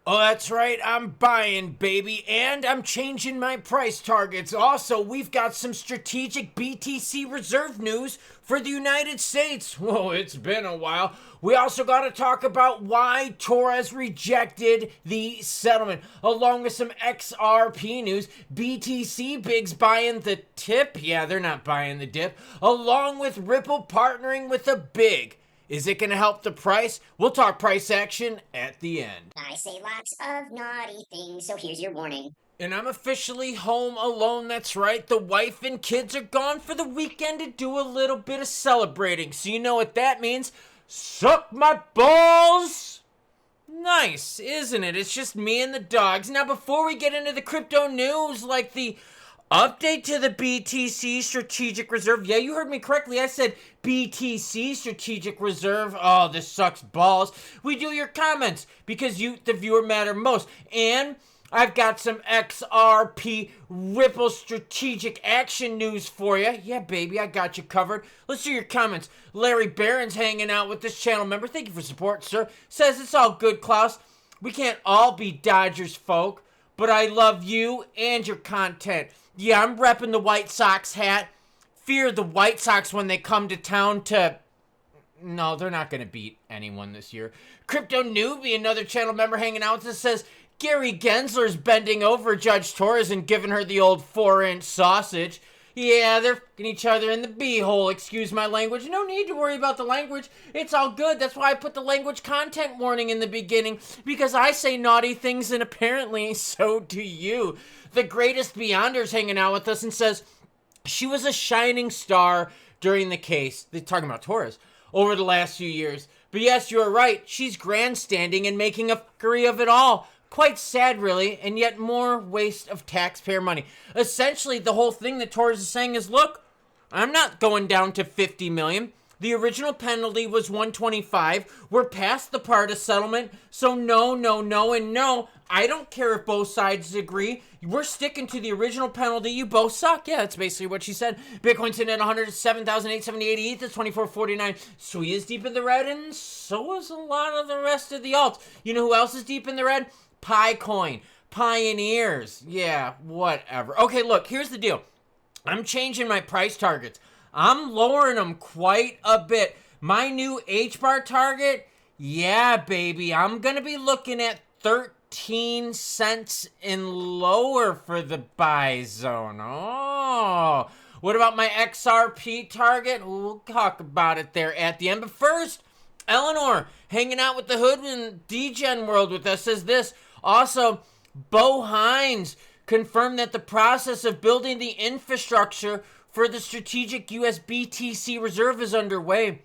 Oh, that's right. I'm buying, baby, and I'm changing my price targets. Also, we've got some strategic BTC reserve news for the United States. Whoa, it's been a while. We also got to talk about why Torres rejected the settlement, along with some XRP news. BTC Big's buying the tip. Yeah, they're not buying the dip. Along with Ripple partnering with a big. Is it going to help the price? We'll talk price action at the end. I say lots of naughty things, so here's your warning. And I'm officially home alone, that's right. The wife and kids are gone for the weekend to do a little bit of celebrating. So you know what that means. Suck my balls! Nice, isn't it? It's just me and the dogs. Now, before we get into the crypto news, like the update to the BTC Strategic Reserve. Yeah, you heard me correctly. I said BTC Strategic Reserve. Oh, this sucks balls. We do your comments because you, the viewer, matter most. And I've got some XRP Ripple Strategic Action news for you. Yeah, baby, I got you covered. Let's do your comments. Larry Barron's hanging out with this channel member. Thank you for support, sir. Says it's all good, Klaus. We can't all be Dodgers folk, but I love you and your content. Yeah, I'm repping the White Sox hat. Fear the White Sox when they come to town to... No, they're not going to beat anyone this year. Crypto Newbie, another channel member hanging out with us, says Gary Gensler's bending over Judge Torres and giving her the old 4-inch sausage. Yeah, they're fucking each other in the beehole, excuse my language. No need to worry about the language. It's all good. That's why I put the language content warning in the beginning, because I say naughty things and apparently so do you. The Greatest Beyonder's hanging out with us and says she was a shining star during the case. They're talking about Torres over the last few years. But yes, you're right. She's grandstanding and making a fuckery of it all. Quite sad, really, and yet more waste of taxpayer money. Essentially, the whole thing that Torres is saying is, look, I'm not going down to 50 million. The original penalty was 125. We're past the part of settlement, so no, no, no, and no. I don't care if both sides agree. We're sticking to the original penalty. You both suck. Yeah, that's basically what she said. Bitcoin's sitting at 107,878 ETH. It's 24.49. So he is deep in the red, and so is a lot of the rest of the alts. You know who else is deep in the red? Picoin. Pioneers. Yeah, whatever. Okay, look, here's the deal. I'm changing my price targets. I'm lowering them quite a bit. My new H-bar target, yeah, baby. I'm going to be looking at 13 cents and lower for the buy zone. Oh, what about my XRP target? We'll talk about it there at the end. But first, Eleanor, hanging out with the Hood in DGen world with us, says this. Also, Bo Hines confirmed that the process of building the infrastructure for the strategic US BTC reserve is underway.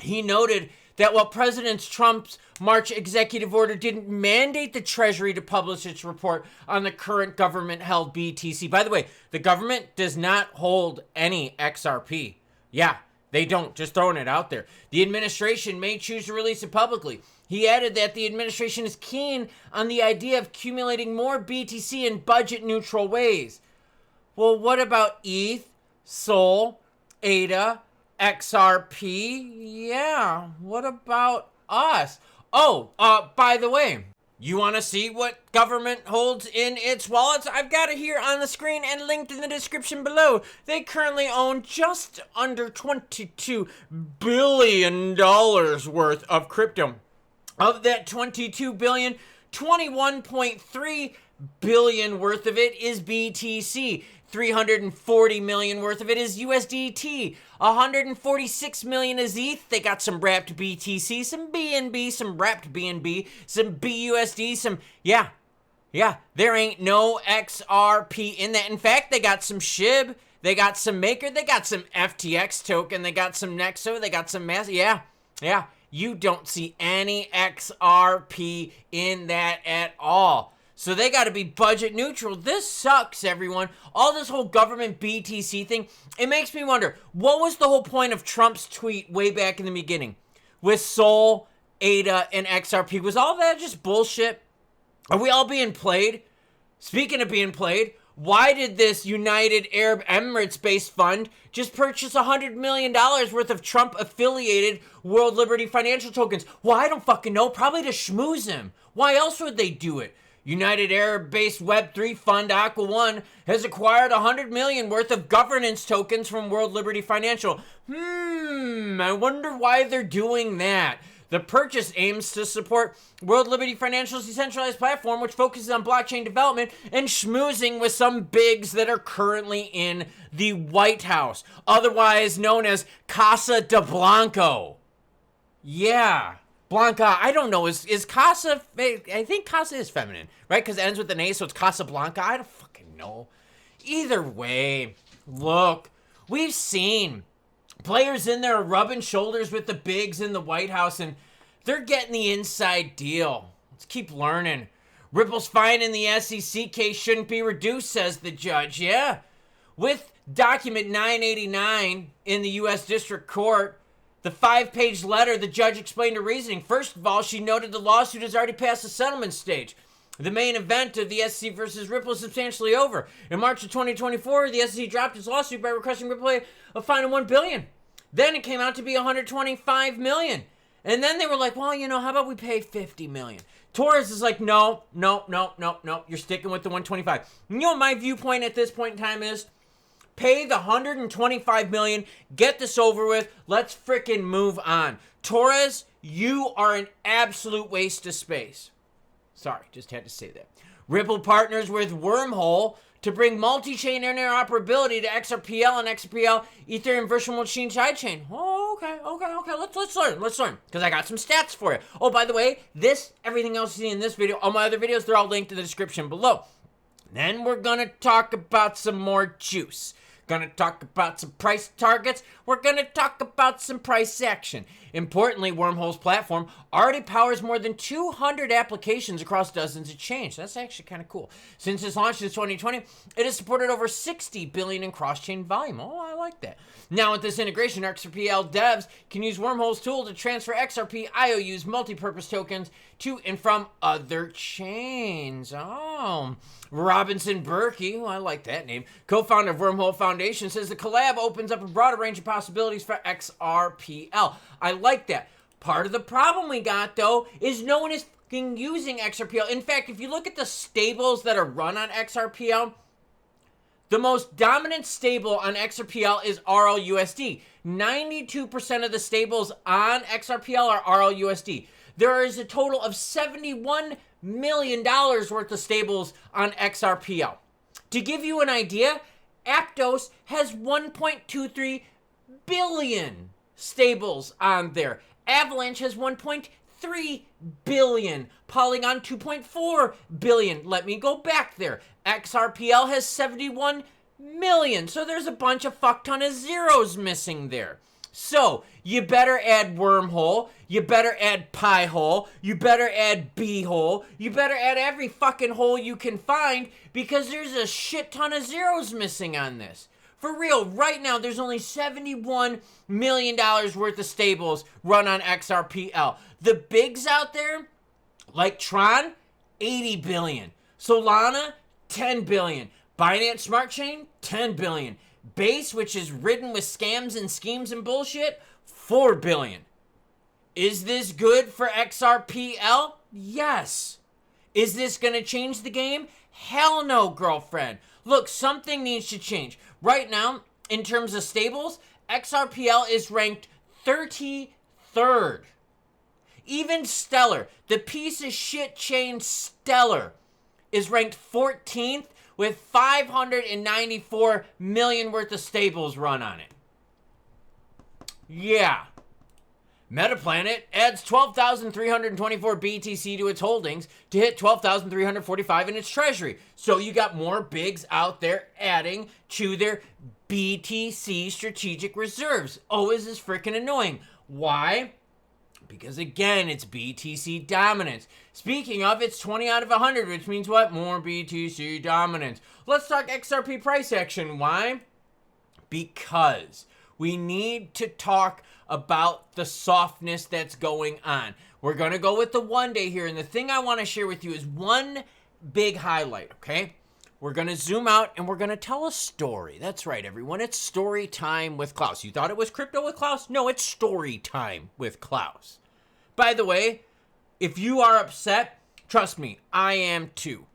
He noted that while President Trump's March executive order didn't mandate the Treasury to publish its report on the current government-held BTC. By the way, the government does not hold any XRP. Yeah, they don't. Just throwing it out there. The administration may choose to release it publicly. He added that the administration is keen on the idea of accumulating more BTC in budget-neutral ways. Well, what about ETH, Sol, ADA, XRP? Yeah, what about us? Oh, by the way, you want to see what government holds in its wallets? I've got it here on the screen and linked in the description below. They currently own just under $22 billion worth of crypto. Of that 22 billion, 21.3 billion worth of it is BTC. 340 million worth of it is USDT. 146 million is ETH. They got some wrapped BTC, some BNB, some wrapped BNB, some BUSD, some, yeah, there ain't no XRP in that. In fact, they got some SHIB, they got some Maker, they got some FTX token, they got some Nexo, they got some Mass, yeah. You don't see any XRP in that at all. So they got to be budget neutral. This sucks, everyone. All this whole government BTC thing, it makes me wonder, what was the whole point of Trump's tweet way back in the beginning? With Sol, ADA, and XRP, was all that just bullshit? Are we all being played? Speaking of being played, Why did this United Arab Emirates-based fund just purchase $100 million worth of Trump-affiliated World Liberty financial tokens? Well, I don't fucking know. Probably to schmooze him. Why else would they do it? United Arab-based Web3 fund Aqua One has acquired $100 million worth of governance tokens from World Liberty Financial. I wonder why they're doing that. The purchase aims to support World Liberty Financial's decentralized platform, which focuses on blockchain development and schmoozing with some bigs that are currently in the White House, otherwise known as Casa de Blanco. Yeah. Blanca, I don't know, is Casa, I think Casa is feminine, right? Because it ends with an A, so it's Casablanca. I don't fucking know. Either way, look, we've seen players in there rubbing shoulders with the bigs in the White House, and they're getting the inside deal. Let's keep learning. Ripple's fine in the SEC case shouldn't be reduced, says the judge. Yeah. With document 989 in the U.S. District Court, the 5-page letter, the judge explained her reasoning. First of all, she noted the lawsuit has already passed the settlement stage. The main event of the SEC versus Ripple is substantially over. In March of 2024, the SEC dropped its lawsuit by requesting Ripple a fine of $1 billion. Then it came out to be $125 million. And then they were like, well, you know, how about we pay $50 million? Torres is like, no. You're sticking with the $125. You know what my viewpoint at this point in time is? Pay the $125 million. Get this over with. Let's frickin' move on. Torres, you are an absolute waste of space. Sorry, just had to say that. Ripple partners with Wormhole to bring multi-chain interoperability to XRPL and XRPL Ethereum Virtual Machine sidechain. Oh, okay. Let's learn. Because I got some stats for you. Oh, by the way, everything else you see in this video, all my other videos, they're all linked in the description below. Then we're going to talk about some more juice. Gonna talk about some price targets. We're gonna talk about some price action. Importantly, Wormhole's platform already powers more than 200 applications across dozens of chains. That's actually kind of cool. Since its launch in 2020, it has supported over 60 billion in cross-chain volume. Oh, I like that. Now with this integration, XRPL devs can use Wormhole's tool to transfer XRP IOUs multi-purpose tokens to and from other chains. Oh, Robinson Berkey, I like that name, co-founder of Wormhole Foundation, says the collab opens up a broader range of possibilities for XRPL. I like that. Part of the problem we got, though, is no one is fucking using XRPL. In fact, if you look at the stables that are run on XRPL, the most dominant stable on XRPL is RLUSD. 92% of the stables on XRPL are RLUSD. There is a total of $71 million worth of stables on XRPL. To give you an idea, Aptos has 1.23 billion stables on there. Avalanche has 1.3 billion. Polygon 2.4 billion. Let me go back there. XRPL has 71 million. So there's a bunch of fuck ton of zeros missing there. So you better add Wormhole. You better add Piehole. You better add Beehole. You better add every fucking hole you can find because there's a shit ton of zeros missing on this. For real, right now, there's only $71 million worth of stables run on XRPL. The bigs out there, like Tron, 80 billion. Solana, 10 billion. Binance Smart Chain, 10 billion. Base, which is ridden with scams and schemes and bullshit, 4 billion. Is this good for XRPL? Yes. Is this going to change the game? Hell no, girlfriend. Look, something needs to change. Right now, in terms of stables, XRPL is ranked 33rd. Even Stellar, the piece of shit chain Stellar, is ranked 14th with 594 million worth of stables run on it. Yeah. Metaplanet adds 12,324 BTC to its holdings to hit 12,345 in its treasury. So you got more bigs out there adding to their BTC strategic reserves. Oh, is this freaking annoying? Why? Because again, it's BTC dominance. Speaking of, it's 20 out of 100, which means what? More BTC dominance. Let's talk XRP price action. Why? Because we need to talk about the softness that's going on. We're going to go with the 1 day here. And the thing I want to share with you is one big highlight, okay? we're going to zoom out and we're going to tell a story. That's right, everyone. It's story time with Klaus. You thought it was crypto with Klaus? No, it's story time with Klaus. By the way, if you are upset, trust me, I am too.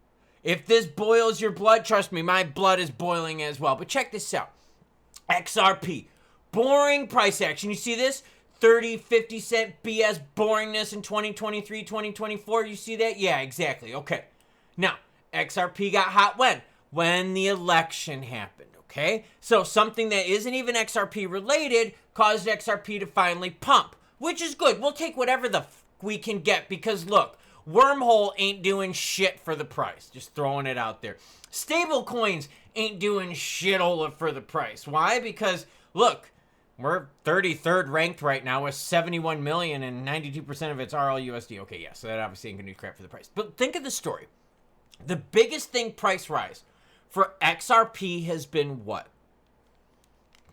If this boils your blood, trust me, my blood is boiling as well. But check this out. XRP. Boring price action. You see this? 30, 50 cent BS boringness in 2023, 2024. You see that? Yeah, exactly. Okay. Now, XRP got hot when? When the election happened, okay? So something that isn't even XRP related caused XRP to finally pump, which is good. We'll take whatever the we can get because look, Wormhole ain't doing shit for the price. Just throwing it out there. Stable coins ain't doing shit for the price. Why? Because look, we're 33rd ranked right now with 71 million and 92% of it's RLUSD. Okay, yeah, so that obviously ain't gonna do crap for the price. But think of the story. The biggest thing price rise for XRP has been what?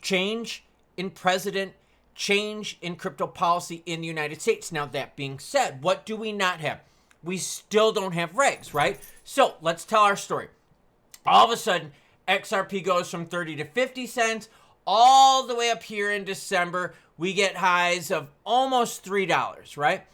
Change in president, change in crypto policy in the United States. Now, that being said, what do we not have? We still don't have regs, right? So let's tell our story. All of a sudden, XRP goes from 30 to 50 cents all the way up here in December. We get highs of almost $3, right?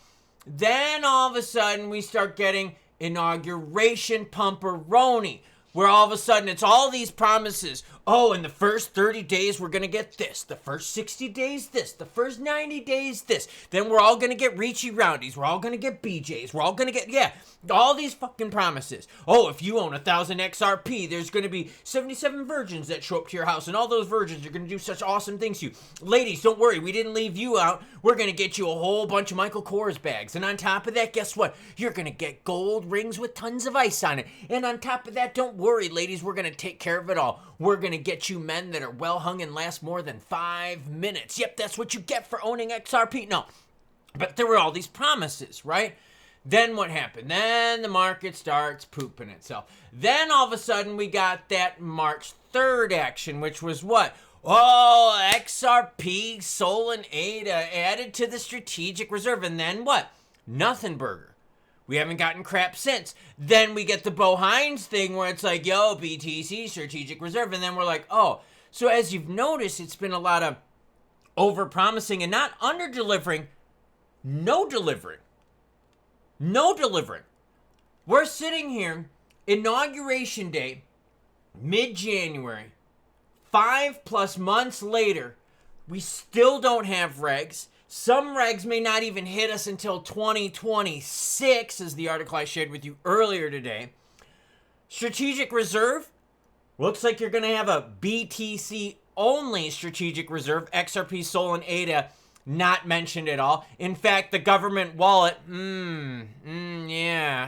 Then all of a sudden, we start getting inauguration pumperoni, where all of a sudden it's all these promises. Oh, in the first 30 days, we're going to get this. The first 60 days, this. The first 90 days, this. Then we're all going to get Reachy Roundies. We're all going to get BJs. We're all going to get, yeah, all these fucking promises. Oh, if you own 1,000 XRP, there's going to be 77 virgins that show up to your house, and all those virgins are going to do such awesome things to you. Ladies, don't worry. We didn't leave you out. We're going to get you a whole bunch of Michael Kors bags. And on top of that, guess what? You're going to get gold rings with tons of ice on it. And on top of that, don't worry, ladies. We're going to take care of it all. We're going to get you men that are well hung and last more than 5 minutes. Yep, that's what you get for owning XRP. No, but there were all these promises, right? Then what happened? Then the market starts pooping itself. Then all of a sudden we got that March 3rd action, which was what? Oh, XRP, Sol, and ADA added to the strategic reserve. And then what? Nothing burger. We haven't gotten crap since. Then we get the Bo Hines thing where it's like, yo, BTC, strategic reserve. And then we're like, oh. So as you've noticed, it's been a lot of over-promising and not under-delivering, no delivering. No delivering. We're sitting here, inauguration day, mid-January, 5+ months later, we still don't have regs. Some regs may not even hit us until 2026, as the article I shared with you earlier today. Strategic reserve, looks like you're going to have a BTC-only strategic reserve. XRP, Sol, and ADA not mentioned at all. In fact, the government wallet, yeah,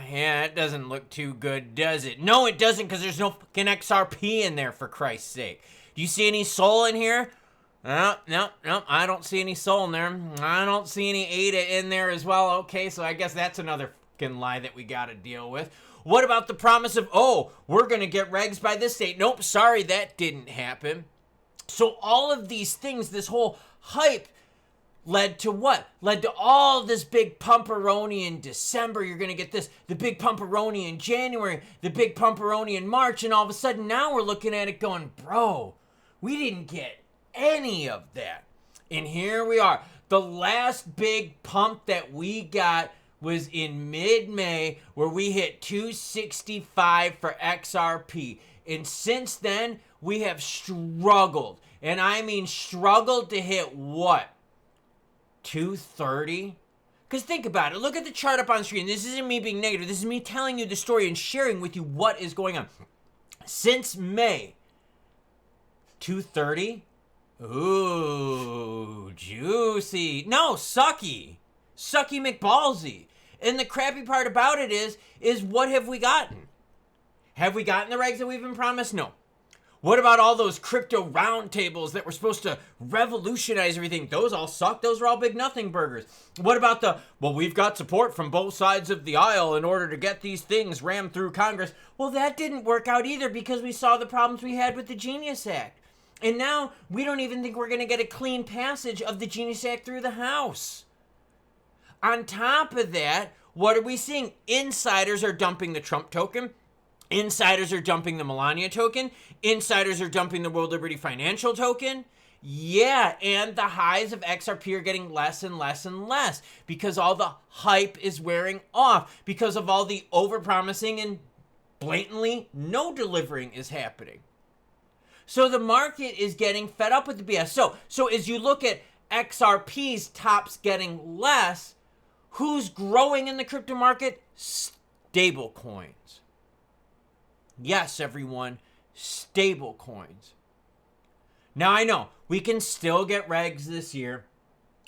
it doesn't look too good, does it? No, it doesn't, because there's no fucking XRP in there, for Christ's sake. Do you see any Sol in here? No, I don't see any Sol in there. I don't see any ADA in there as well. Okay, so I guess that's another fucking lie that we got to deal with. What about the promise of, oh, we're going to get regs by this date? Nope, sorry, that didn't happen. So all of these things, this whole hype, led to what? Led to all this big pumperoni in December. You're going to get this, the big pumperoni in January, the big pumperoni in March, and all of a sudden now we're looking at it going, bro, we didn't get any of that. And here we are. The last big pump that we got was in mid-May, where we hit 265 for XRP. And since then, we have struggled. And I mean struggled to hit what? 230? Because think about it. Look at the chart up on the screen. This isn't me being negative. This is me telling you the story and sharing with you what is going on. Since May, 230? Ooh, juicy. No, sucky. Sucky McBallsy. And the crappy part about it is what have we gotten? Have we gotten the regs that we've been promised? No. What about all those crypto roundtables that were supposed to revolutionize everything? Those all suck. Those are all big nothing burgers. What about well, we've got support from both sides of the aisle in order to get these things rammed through Congress. Well, that didn't work out either because we saw the problems we had with the Genius Act. And now we don't even think we're going to get a clean passage of the Genius Act through the House. On top of that, what are we seeing? Insiders are dumping the Trump token. Insiders are dumping the Melania token. Insiders are dumping the World Liberty Financial token. Yeah, and the highs of XRP are getting less and less and less because all the hype is wearing off, because of all the overpromising and blatantly no delivering is happening. So the market is getting fed up with the BS. So as you look at XRP's tops getting less, who's growing in the crypto market? Stable coins. Yes, everyone, stable coins. Now, I know we can still get regs this year.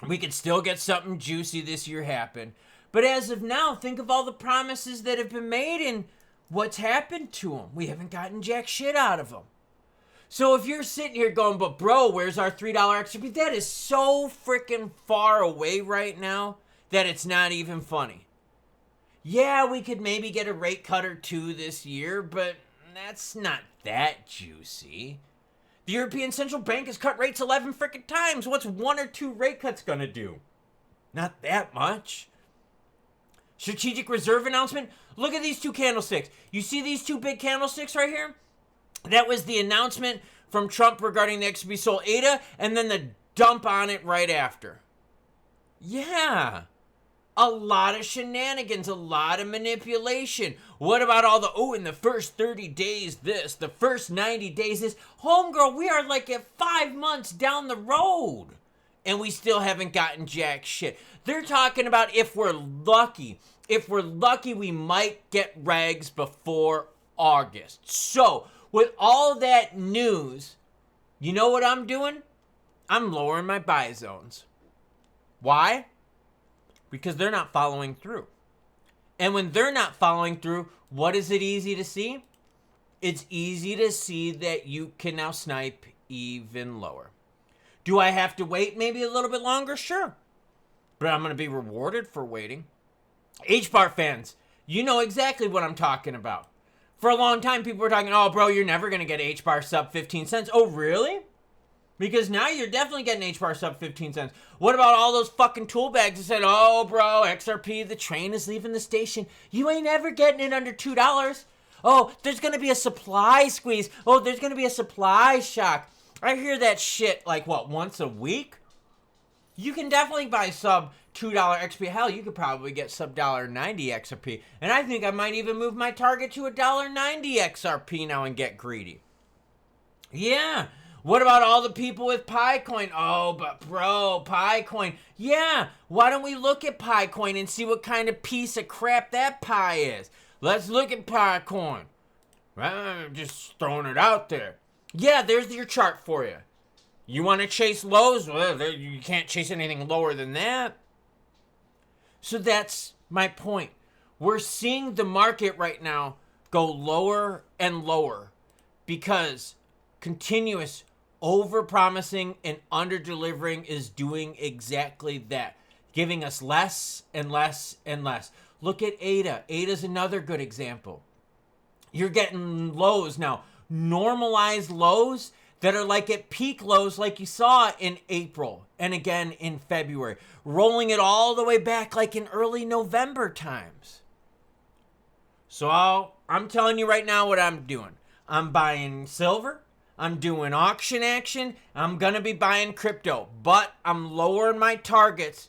We can still get something juicy this year happen. But as of now, think of all the promises that have been made and what's happened to them. We haven't gotten jack shit out of them. So if you're sitting here going, but bro, where's our $3 XRP? That is so freaking far away right now that it's not even funny. Yeah, we could maybe get a rate cut or two this year, but that's not that juicy. The European Central Bank has cut rates 11 freaking times. What's 1 or 2 rate cuts gonna do? Not that much. Strategic reserve announcement. Look at these 2 candlesticks. You see these 2 big candlesticks right here? That was the announcement from Trump regarding the XRP Sol ADA, and then the dump on it right after. Yeah. A lot of shenanigans, a lot of manipulation. What about all the, in the first 30 days this, the first 90 days this? Homegirl, we are like at 5 months down the road, and we still haven't gotten jack shit. They're talking about if we're lucky, we might get regs before August. So, with all that news, you know what I'm doing? I'm lowering my buy zones. Why? Because they're not following through. And when they're not following through, what is it easy to see? It's easy to see that you can now snipe even lower. Do I have to wait maybe a little bit longer? Sure. But I'm going to be rewarded for waiting. HBAR fans, you know exactly what I'm talking about. For a long time, people were talking, oh, bro, you're never going to get HBAR sub 15 cents. Oh, really? Because now you're definitely getting HBAR sub 15 cents. What about all those fucking tool bags that said, oh, bro, XRP, the train is leaving the station. You ain't ever getting it under $2. Oh, there's going to be a supply squeeze. Oh, there's going to be a supply shock. I hear that shit like, what, once a week? You can definitely buy sub $2 XRP. Hell, you could probably get sub $1.90 XRP. And I think I might even move my target to $1.90 XRP now and get greedy. Yeah. What about all the people with PiCoin? Oh, but bro, PiCoin. Yeah, why don't we look at PiCoin and see what kind of piece of crap that pie is? Let's look at PiCoin. I'm just throwing it out there. Yeah, there's your chart for you. You want to chase lows? Well, you can't chase anything lower than that. So that's my point. We're seeing the market right now go lower and lower because continuous over-promising and under-delivering is doing exactly that, giving us less and less and less. Look at ADA. ADA's another good example. You're getting lows now, normalized lows that are like at peak lows like you saw in April and again in February, rolling it all the way back like in early November times. So I'm telling you right now what I'm doing. I'm buying silver. I'm doing auction action. I'm going to be buying crypto, but I'm lowering my targets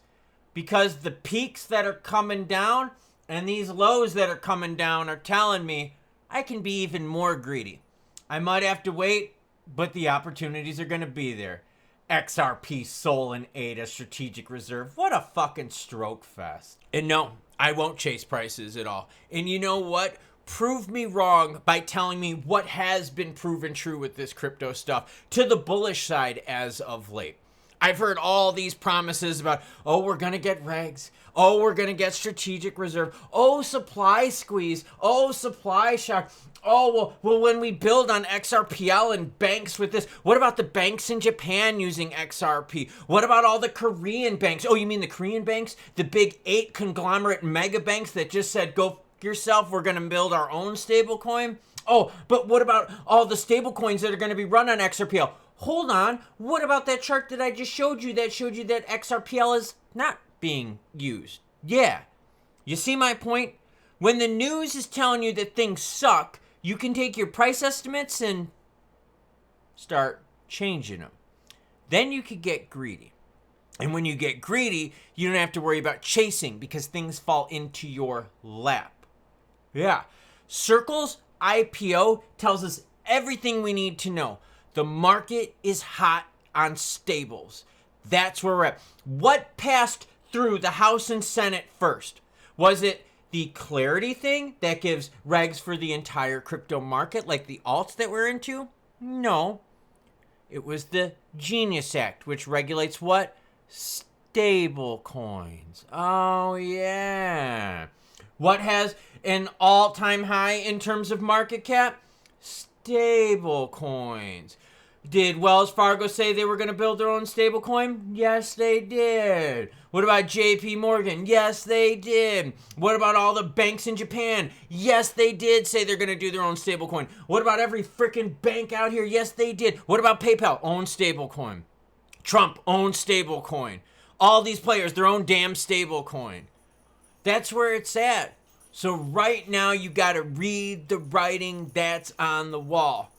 because the peaks that are coming down and these lows that are coming down are telling me I can be even more greedy. I might have to wait, but the opportunities are going to be there. XRP, Sol, and ADA Strategic Reserve. What a fucking stroke fest. And no, I won't chase prices at all. And you know what? Prove me wrong by telling me what has been proven true with this crypto stuff to the bullish side as of late. I've heard all these promises about, oh, we're going to get regs. Oh, we're going to get strategic reserve. Oh, supply squeeze. Oh, supply shock. Oh, well, when we build on XRPL and banks with this, what about the banks in Japan using XRP? What about all the Korean banks? Oh, you mean the Korean banks? The big 8 conglomerate mega banks that just said, go yourself, we're going to build our own stablecoin? Oh, but what about all the stablecoins that are going to be run on XRPL? Hold on, what about that chart that I just showed you that XRPL is not being used? Yeah, you see my point? When the news is telling you that things suck, you can take your price estimates and start changing them. Then you could get greedy. And when you get greedy, you don't have to worry about chasing because things fall into your lap. Yeah. Circle's IPO tells us everything we need to know. The market is hot on stables. That's where we're at. What passed through the House and Senate first? Was it the clarity thing that gives regs for the entire crypto market, like the alts that we're into? No. It was the Genius Act, which regulates what? Stable coins. Oh, yeah. What has an all-time high in terms of market cap? Stable coins. Did Wells Fargo say they were going to build their own stable coin? Yes, they did. What about JP Morgan? Yes, they did. What about all the banks in Japan? Yes, they did say they're going to do their own stable coin. What about every freaking bank out here? Yes, they did. What about PayPal? Own stable coin. Trump, own stable coin. All these players, their own damn stable coin. That's where it's at. So right now, you got to read the writing that's on the wall.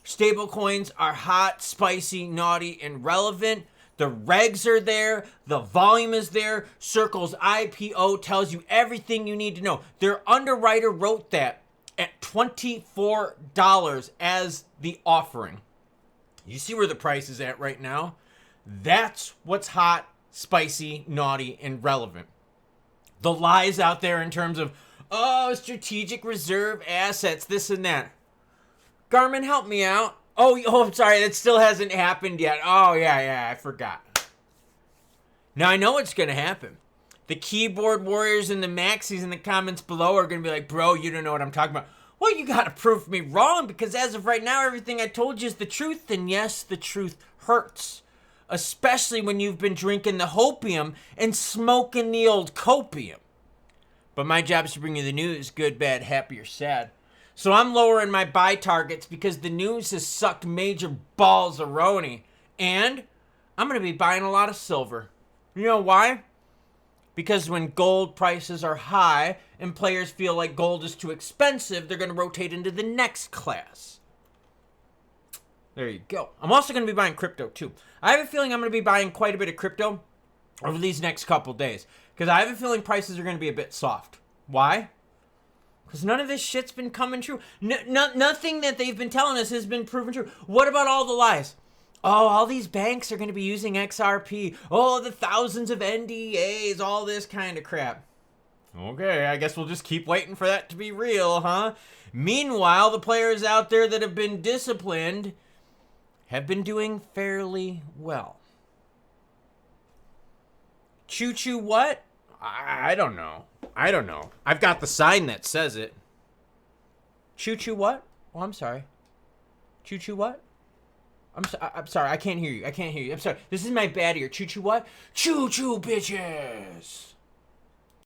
Stable coins are hot, spicy, naughty, and relevant. The regs are there. The volume is there. Circle's IPO tells you everything you need to know. Their underwriter wrote that at $24 as the offering. You see where the price is at right now? That's what's hot, spicy, naughty, and relevant. The lies out there in terms of, oh, strategic reserve assets, this and that. Garmin, help me out. Oh, I'm sorry, that still hasn't happened yet. Oh, yeah, I forgot. Now, I know what's going to happen. The keyboard warriors and the maxis in the comments below are going to be like, bro, you don't know what I'm talking about. Well, you got to prove me wrong because as of right now, everything I told you is the truth. And yes, the truth hurts. Especially when you've been drinking the hopium and smoking the old copium. But my job is to bring you the news, good, bad, happy, or sad. So I'm lowering my buy targets because the news has sucked major balls of roni. And I'm going to be buying a lot of silver. You know why? Because when gold prices are high and players feel like gold is too expensive, they're going to rotate into the next class. There you go. I'm also going to be buying crypto too. I have a feeling I'm going to be buying quite a bit of crypto over these next couple days. Because I have a feeling prices are going to be a bit soft. Why? Because none of this shit's been coming true. Nothing that they've been telling us has been proven true. What about all the lies? Oh, all these banks are going to be using XRP. Oh, the thousands of NDAs, all this kind of crap. Okay, I guess we'll just keep waiting for that to be real, huh? Meanwhile, the players out there that have been disciplined have been doing fairly well. Choo-choo what? I don't know. I've got the sign that says it. Choo-choo what? Oh, I'm sorry. Choo-choo what? I'm sorry. I can't hear you. I'm sorry. This is my bad ear. Choo-choo what? Choo-choo bitches.